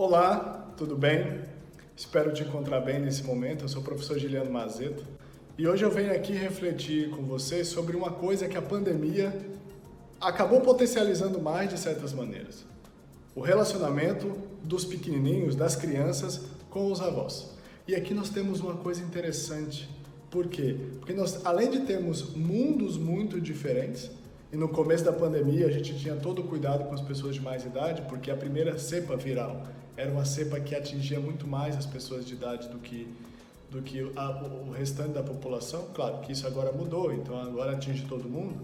Olá, tudo bem? Espero te encontrar bem nesse momento. Eu sou o professor Giliano Mazeto e hoje eu venho aqui refletir com vocês sobre uma coisa que a pandemia acabou potencializando mais de certas maneiras. O relacionamento dos pequenininhos, das crianças com os avós. E aqui nós temos uma coisa interessante. Por quê? Porque nós, além de termos mundos muito diferentes, e no começo da pandemia a gente tinha todo o cuidado com as pessoas de mais idade, porque a primeira cepa viral era uma cepa que atingia muito mais as pessoas de idade do que o restante da população. Claro que isso agora mudou, então agora atinge todo mundo.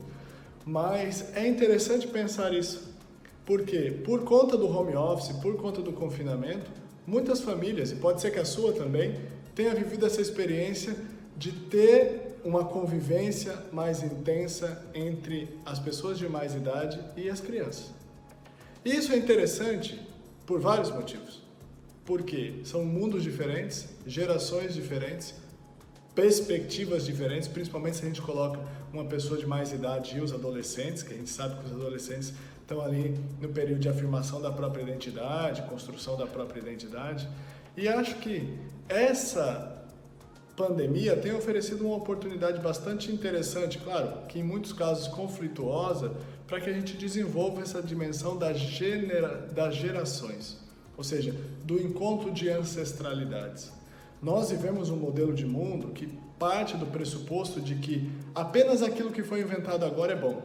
Mas é interessante pensar isso. Por quê? Por conta do home office, por conta do confinamento, muitas famílias, e pode ser que a sua também, tenha vivido essa experiência de ter uma convivência mais intensa entre as pessoas de mais idade e as crianças. E isso é interessante por vários motivos. Porque são mundos diferentes, gerações diferentes, perspectivas diferentes, principalmente se a gente coloca uma pessoa de mais idade e os adolescentes, que a gente sabe que os adolescentes estão ali no período de afirmação da própria identidade, construção da própria identidade. E acho que essa pandemia tem oferecido uma oportunidade bastante interessante, claro, que em muitos casos conflituosa, para que a gente desenvolva essa dimensão das gerações, ou seja, do encontro de ancestralidades. Nós vivemos um modelo de mundo que parte do pressuposto de que apenas aquilo que foi inventado agora é bom.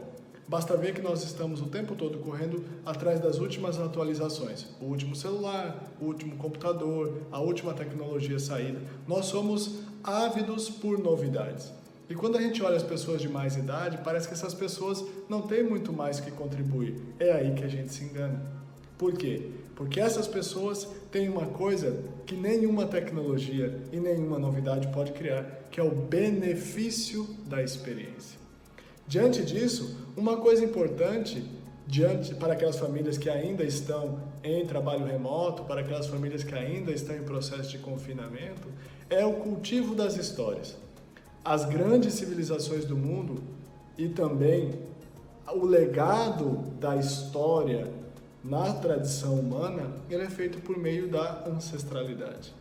Basta ver que nós estamos o tempo todo correndo atrás das últimas atualizações. O último celular, o último computador, a última tecnologia saída. Nós somos ávidos por novidades. E quando a gente olha as pessoas de mais idade, parece que essas pessoas não têm muito mais que contribuir. É aí que a gente se engana. Por quê? Porque essas pessoas têm uma coisa que nenhuma tecnologia e nenhuma novidade pode criar, que é o benefício da experiência. Diante disso, uma coisa importante para aquelas famílias que ainda estão em trabalho remoto, para aquelas famílias que ainda estão em processo de confinamento, é o cultivo das histórias. As grandes civilizações do mundo e também o legado da história na tradição humana, ele é feito por meio da ancestralidade.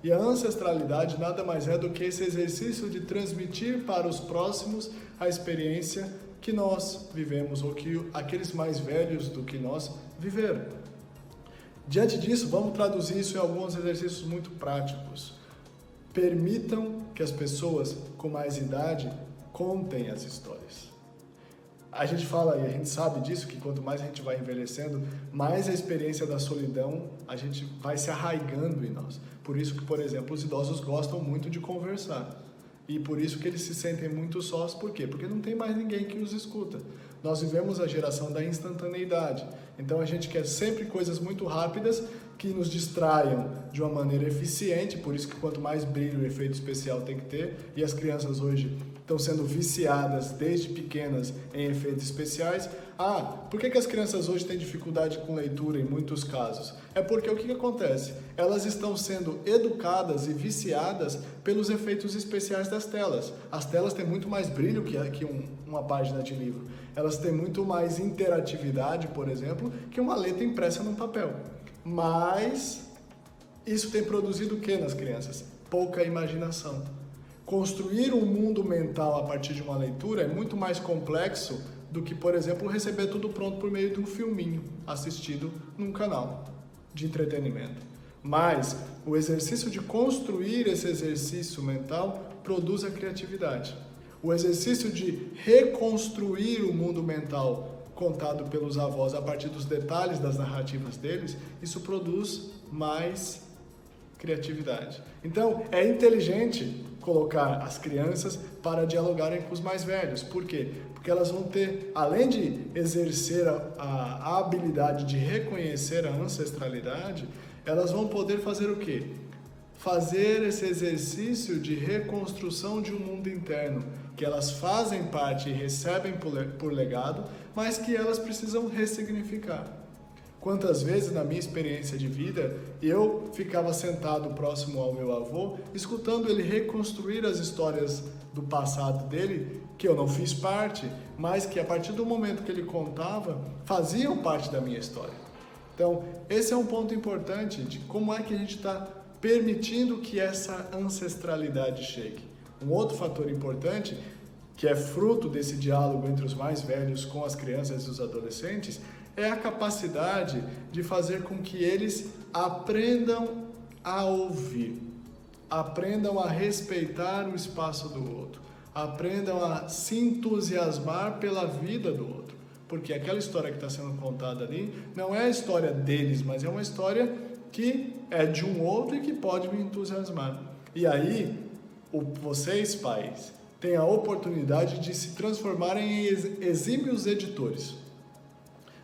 E a ancestralidade nada mais é do que esse exercício de transmitir para os próximos a experiência que nós vivemos, ou que aqueles mais velhos do que nós viveram. Diante disso, vamos traduzir isso em alguns exercícios muito práticos. Permitam que as pessoas com mais idade contem as histórias. A gente fala e a gente sabe disso, que quanto mais a gente vai envelhecendo, mais a experiência da solidão a gente vai se arraigando em nós. Por isso que, por exemplo, os idosos gostam muito de conversar. E por isso que eles se sentem muito sós. Por quê? Porque não tem mais ninguém que os escuta. Nós vivemos a geração da instantaneidade. Então a gente quer sempre coisas muito rápidas que nos distraiam de uma maneira eficiente. Por isso que quanto mais brilho e efeito especial tem que ter. E as crianças hoje estão sendo viciadas desde pequenas em efeitos especiais. Por que as crianças hoje têm dificuldade com leitura em muitos casos? É porque o que acontece? Elas estão sendo educadas e viciadas pelos efeitos especiais das telas. As telas têm muito mais brilho que uma página de livro. Elas têm muito mais interatividade, por exemplo, que uma letra impressa num papel. Mas isso tem produzido o que nas crianças? Pouca imaginação. Construir um mundo mental a partir de uma leitura é muito mais complexo do que, por exemplo, receber tudo pronto por meio de um filminho assistido num canal de entretenimento. Mas o exercício de construir esse exercício mental produz a criatividade. O exercício de reconstruir o mundo mental contado pelos avós a partir dos detalhes das narrativas deles, isso produz mais criatividade. Então, é inteligente colocar as crianças para dialogarem com os mais velhos. Por quê? Porque elas vão ter, além de exercer a habilidade de reconhecer a ancestralidade, elas vão poder fazer o quê? Fazer esse exercício de reconstrução de um mundo interno, que elas fazem parte e recebem por legado, mas que elas precisam ressignificar. Quantas vezes na minha experiência de vida eu ficava sentado próximo ao meu avô, escutando ele reconstruir as histórias do passado dele, que eu não fiz parte, mas que a partir do momento que ele contava, faziam parte da minha história. Então, esse é um ponto importante de como é que a gente está permitindo que essa ancestralidade chegue. Um outro fator importante, que é fruto desse diálogo entre os mais velhos com as crianças e os adolescentes, é a capacidade de fazer com que eles aprendam a ouvir, aprendam a respeitar o espaço do outro, aprendam a se entusiasmar pela vida do outro. Porque aquela história que está sendo contada ali não é a história deles, mas é uma história que é de um outro e que pode me entusiasmar. E aí, vocês, pais, têm a oportunidade de se transformarem em exímios editores.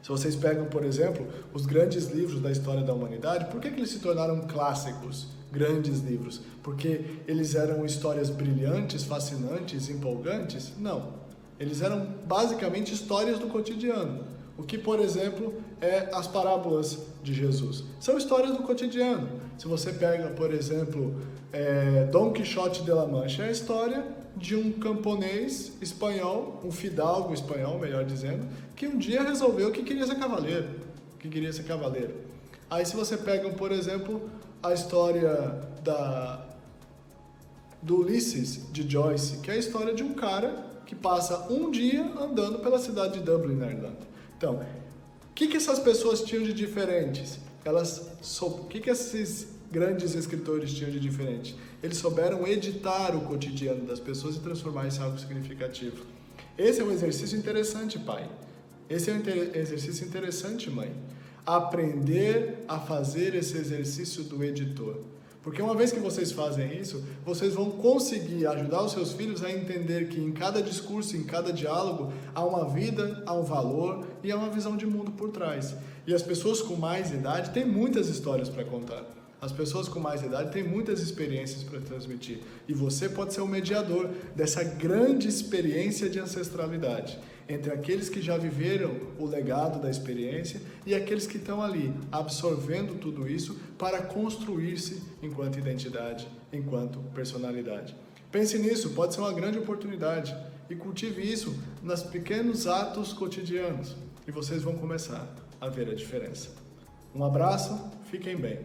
Se vocês pegam, por exemplo, os grandes livros da história da humanidade, por que eles se tornaram clássicos, grandes livros? Porque eles eram histórias brilhantes, fascinantes, empolgantes? Não. Eles eram basicamente histórias do cotidiano. O que, por exemplo, é as parábolas de Jesus. São histórias do cotidiano. Se você pega, por exemplo, Dom Quixote de la Mancha, é a história de um camponês espanhol, um fidalgo espanhol, melhor dizendo, que um dia resolveu que queria ser cavaleiro. Aí se você pega, por exemplo, a história do Ulisses, de Joyce, que é a história de um cara que passa um dia andando pela cidade de Dublin, na Irlanda. Então, o que essas pessoas tinham de diferentes? O que esses grandes escritores tinham de diferente? Eles souberam editar o cotidiano das pessoas e transformar isso em algo significativo. Esse é um exercício interessante, pai. Esse é um exercício interessante, mãe. Aprender a fazer esse exercício do editor. Porque uma vez que vocês fazem isso, vocês vão conseguir ajudar os seus filhos a entender que em cada discurso, em cada diálogo, há uma vida, há um valor e há uma visão de mundo por trás. E as pessoas com mais idade têm muitas histórias para contar. As pessoas com mais idade têm muitas experiências para transmitir. E você pode ser o mediador dessa grande experiência de ancestralidade entre aqueles que já viveram o legado da experiência e aqueles que estão ali absorvendo tudo isso para construir-se enquanto identidade, enquanto personalidade. Pense nisso, pode ser uma grande oportunidade e cultive isso nos pequenos atos cotidianos e vocês vão começar a ver a diferença. Um abraço, fiquem bem.